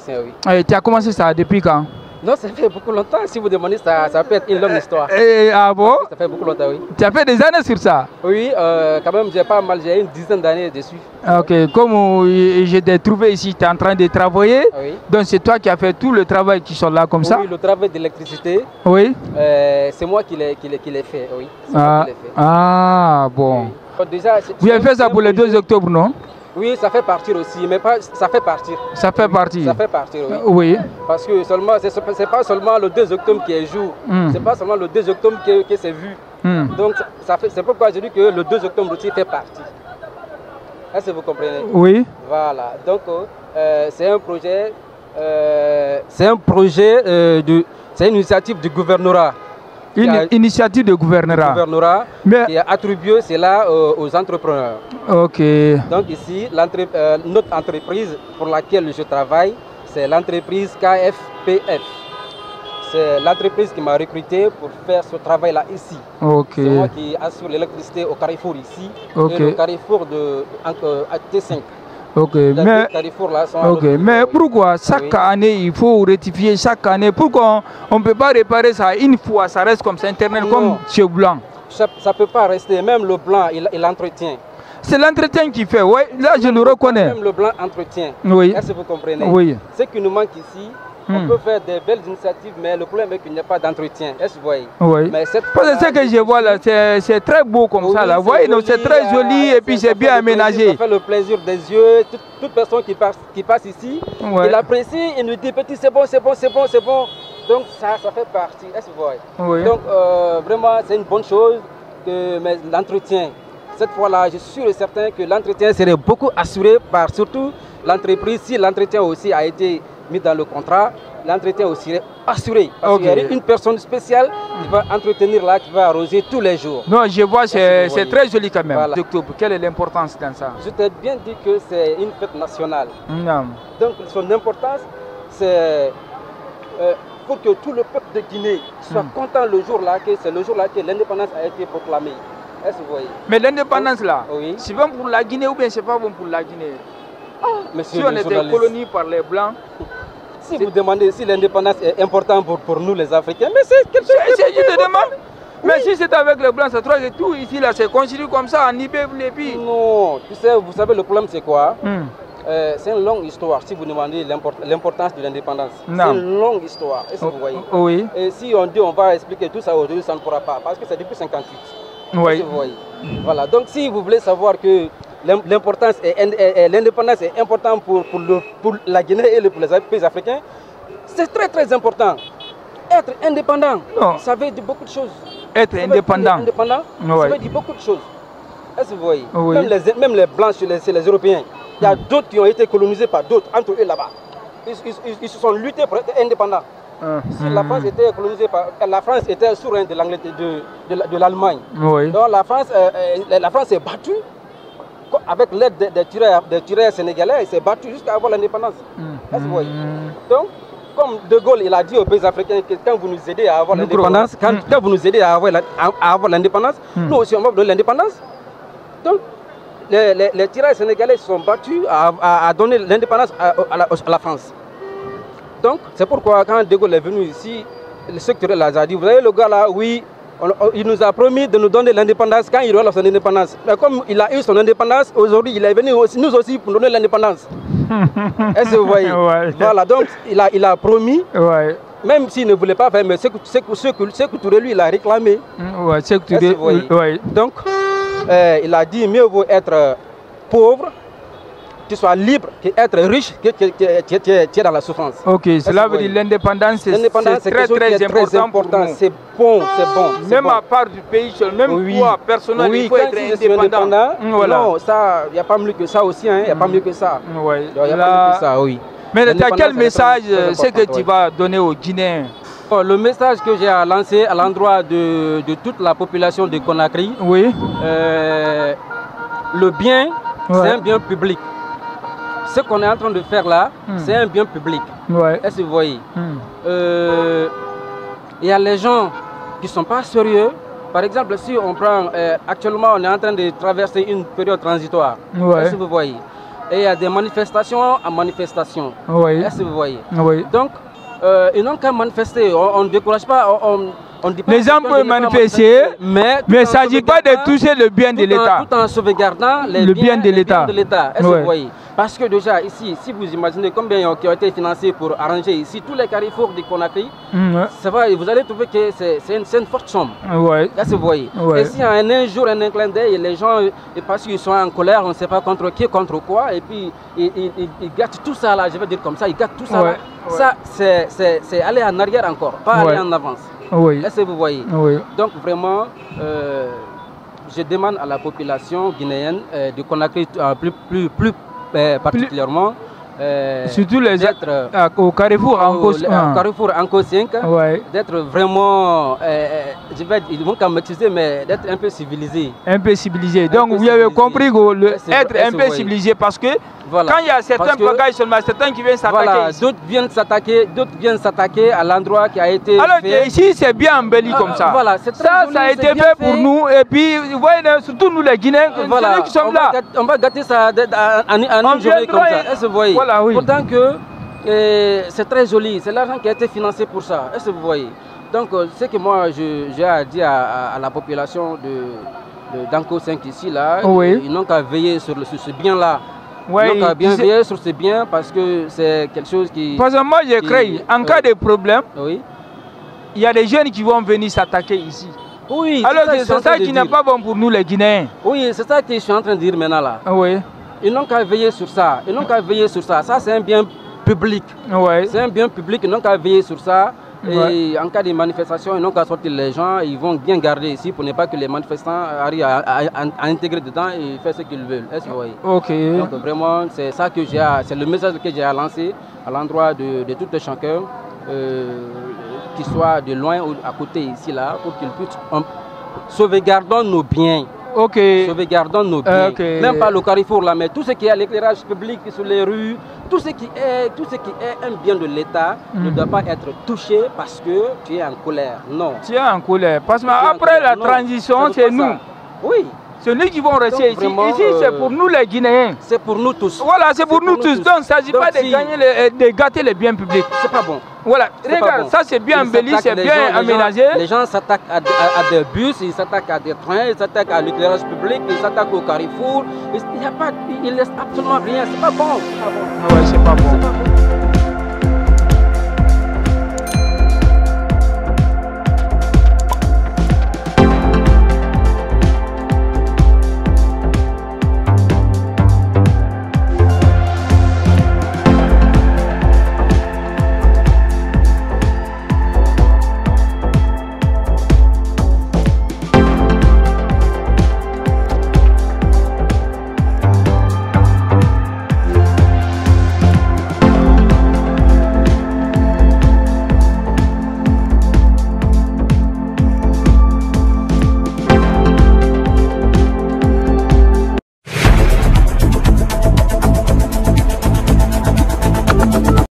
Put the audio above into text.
électricien, oui. Et tu as commencé ça depuis quand? Non, ça fait beaucoup longtemps. Si vous demandez, ça peut être une longue histoire. Ah bon? Ça fait beaucoup longtemps, oui. Tu as fait des années sur ça? Oui, quand même, j'ai une dizaine d'années dessus. Ok, comme je t'ai trouvé ici, tu es en train de travailler. Oui. Donc c'est toi qui as fait tout le travail qui sont là comme ça? Oui, le travail d'électricité. Oui. C'est moi qui l'ai fait, oui. Bon. Oui. Déjà, vous avez fait ça pour le 2 octobre, non? Oui, ça fait partir aussi, mais pas, ça fait partir. Ça fait partir? Ça fait partir, oui. Oui. Parce que c'est pas seulement le 2 octobre qui est jour, c'est pas seulement le 2 octobre que c'est vu. Donc c'est pourquoi je dis que le 2 octobre aussi fait partie. Est-ce que vous comprenez? Oui. Voilà, donc c'est un projet, c'est une initiative du gouvernorat. Une initiative de gouvernorat. Mais qui est attribuée, c'est là aux entrepreneurs. Ok. Donc ici, notre entreprise pour laquelle je travaille, c'est l'entreprise KFPF. C'est l'entreprise qui m'a recruté pour faire ce travail-là ici. Okay. C'est moi qui assure l'électricité au Carrefour ici et le Carrefour de T5. Ok, mais pourquoi chaque année il faut rectifier chaque année? Pourquoi on ne peut pas réparer ça une fois, ça reste comme ça éternel comme chez Blanc? Ça ne peut pas rester, même le Blanc il entretient. C'est l'entretien qui fait, oui, là je le reconnais. Même le Blanc entretient, oui. Est-ce que vous comprenez? Oui. Ce qui nous manque ici, on peut faire des belles initiatives, mais le problème est qu'il n'y a pas d'entretien. Est-ce que vous voyez? Oui. Mais ce que je vois là, c'est très beau comme ça. Là. Vous voyez, c'est très joli et puis c'est bien aménagé. Ça fait le plaisir des yeux. Toute personne qui passe ici, il apprécie, il nous dit petit, c'est bon, c'est bon, c'est bon, c'est bon. Donc ça fait partie. Est-ce que vous voyez? Donc vraiment, c'est une bonne chose, mais l'entretien. Cette fois-là, je suis sûr et certain que l'entretien serait beaucoup assuré par surtout l'entreprise. Si l'entretien aussi a été mis dans le contrat, l'entretien aussi est assuré. Parce qu'il y a une personne spéciale qui va entretenir là, qui va arroser tous les jours. Non, je vois, c'est très joli quand même. Voilà. Quelle est l'importance dans ça? Je t'ai bien dit que c'est une fête nationale. Donc son importance, c'est pour que tout le peuple de Guinée soit content le jour-là, que c'est le jour-là que l'indépendance a été proclamée. Est-ce que vous voyez? Mais l'indépendance là, c'est bon pour la Guinée ou bien c'est pas bon pour la Guinée? Si on était colonie par les Blancs. Si vous demandez si l'indépendance est importante pour nous les Africains, mais c'est quelque chose que je te demande. Mais si c'est avec les Blancs, c'est trop que tout ici là, c'est constitué comme ça, en Ibé, puis. Non, tu sais, vous savez le problème c'est quoi? C'est une longue histoire si vous demandez l'importance de l'indépendance. C'est une longue histoire, est-ce que vous voyez? Oui. Et si on dit on va expliquer tout ça aujourd'hui, ça ne pourra pas, parce que c'est depuis 58. Oui. Vous voyez? Voilà, donc si vous voulez savoir que l'importance et l'indépendance est importante pour la Guinée et pour les pays africains, c'est très très important. Être indépendant, ça veut dire beaucoup de choses. Être indépendant, ça veut dire beaucoup de choses. Est-ce que vous voyez? Même les Blancs, c'est les Européens. Il y a d'autres qui ont été colonisés par d'autres, entre eux là-bas. Ils se sont luttés pour être indépendants. Si la France était colonisée par... La France était souveraine de l'Allemagne. Donc la France s'est battue avec l'aide des tireurs sénégalais, il s'est battu jusqu'à avoir l'indépendance. Est-ce que vous voyez? Donc, comme De Gaulle il a dit aux pays africains que quand vous nous aidez à avoir l'indépendance, quand vous nous aidez à avoir l'indépendance, nous aussi on va vous donner l'indépendance. Donc, les tireurs sénégalais se sont battus à donner l'indépendance à la France. Donc, c'est pourquoi quand De Gaulle est venu ici, le secteur là a dit, vous voyez le gars là, oui, il nous a promis de nous donner l'indépendance quand il aura son indépendance. Mais comme il a eu son indépendance, aujourd'hui il est venu aussi, nous aussi pour nous donner l'indépendance. Est-ce que vous voyez? Voilà, donc il a promis, même s'il ne voulait pas faire, mais ce que Touré lui il a réclamé. Donc, il a dit mieux vaut être pauvre, tu sois libre, qu'être riche, que tu es dans la souffrance. Ok, cela veut dire l'indépendance, c'est très important. C'est bon, c'est bon. Même à part du pays, même toi, personnellement, il faut être indépendant. Non, ça, il n'y a pas mieux que ça aussi, il n'y a pas mieux que ça. Il n'y a pas mieux que ça, oui. Mais quel message c'est que tu vas donner aux Guinéens? Le message que j'ai à lancer à l'endroit de toute la population de Conakry, le bien, c'est un bien public. Ce qu'on est en train de faire là, c'est un bien public. Est-ce que vous voyez? Il y a les gens qui ne sont pas sérieux. Par exemple, si on prend, actuellement on est en train de traverser une période transitoire. Est-ce que vous voyez? Et il y a des manifestations en manifestation. Oui. Est-ce que vous voyez? Oui. Donc, ils n'ont qu'à manifester. On ne décourage pas. On dit pas les gens peuvent manifester, mais il ne s'agit pas de toucher le bien de l'État. Tout en sauvegardant le bien de l'État. Est-ce que vous voyez? Parce que déjà ici, si vous imaginez combien qui ont été financés pour arranger ici tous les carrefours du Conakry, ça va, vous allez trouver que c'est une forte somme. Est-ce que vous voyez? Et si un jour, un clin d'œil, les gens, parce qu'ils sont en colère, on ne sait pas contre qui, contre quoi, et puis ils gâtent tout ça là, je vais dire comme ça, ils gâtent tout ça là. Ça, c'est aller en arrière encore, pas aller en avance. Est-ce que vous voyez? Donc vraiment, je demande à la population guinéenne de Conakry plus particulièrement, surtout les êtres au Carrefour Anko 5, d'être vraiment, ils vont quand m'excuser, mais d'être un peu civilisé. Un peu civilisé. Donc vous avez compris être un peu civilisé parce que quand il y a certains bagages seulement, certains qui viennent s'attaquer. D'autres viennent s'attaquer à l'endroit qui a été alors fait. Ici c'est bien embelli comme ça. Ça a été fait pour nous et puis vous voyez surtout nous les Guinéens, ceux qui sont là. On va gâter ça en une journée comme ça. Est-ce que vous voyez? Pourtant que c'est très joli, c'est l'argent qui a été financé pour ça. Est-ce que vous voyez? Donc ce que moi j'ai à dire à la population d'Anko 5 ici là, ils n'ont qu'à veiller sur ce bien là. Ils n'ont qu'à bien veiller sur ce bien parce que c'est quelque chose qui... Parce que moi je crains, en cas de problème, il y a des jeunes qui vont venir s'attaquer ici. Oui, alors c'est ça qui n'est pas bon pour nous les Guinéens. Oui, c'est ça que je suis en train de dire maintenant là. Ils n'ont qu'à veiller sur ça. Ils n'ont qu'à veiller sur ça. Ça, c'est un bien public. C'est un bien public. Ils n'ont qu'à veiller sur ça. Et en cas de manifestation, ils n'ont qu'à sortir les gens. Ils vont bien garder ici pour ne pas que les manifestants arrivent à intégrer dedans et faire ce qu'ils veulent. Est-ce que vous voyez? Donc vraiment, c'est ça que c'est le message que j'ai à lancer à l'endroit de tout un chacun, qu'ils soient de loin ou à côté ici là, pour qu'ils puissent sauvegarder nos biens. Sauvegardons nos biens. Même pas le carrefour là, mais tout ce qui est l'éclairage public sur les rues, tout ce qui est un bien de l'État ne doit pas être touché parce que tu es en colère. Non. Tu es en colère. Parce qu'après la transition, c'est nous. Oui. C'est nous qui vont rester ici. Ici, c'est pour nous les Guinéens. C'est pour nous tous. Voilà, c'est pour nous tous. Donc, il ne s'agit pas de gâter les biens publics. C'est pas bon. Voilà, regarde, ça c'est bien embelli, c'est bien aménagé. Les gens s'attaquent à des bus, ils s'attaquent à des trains, ils s'attaquent à l'éclairage public, ils s'attaquent au carrefour. Il ne laisse absolument rien. C'est pas bon. C'est pas bon.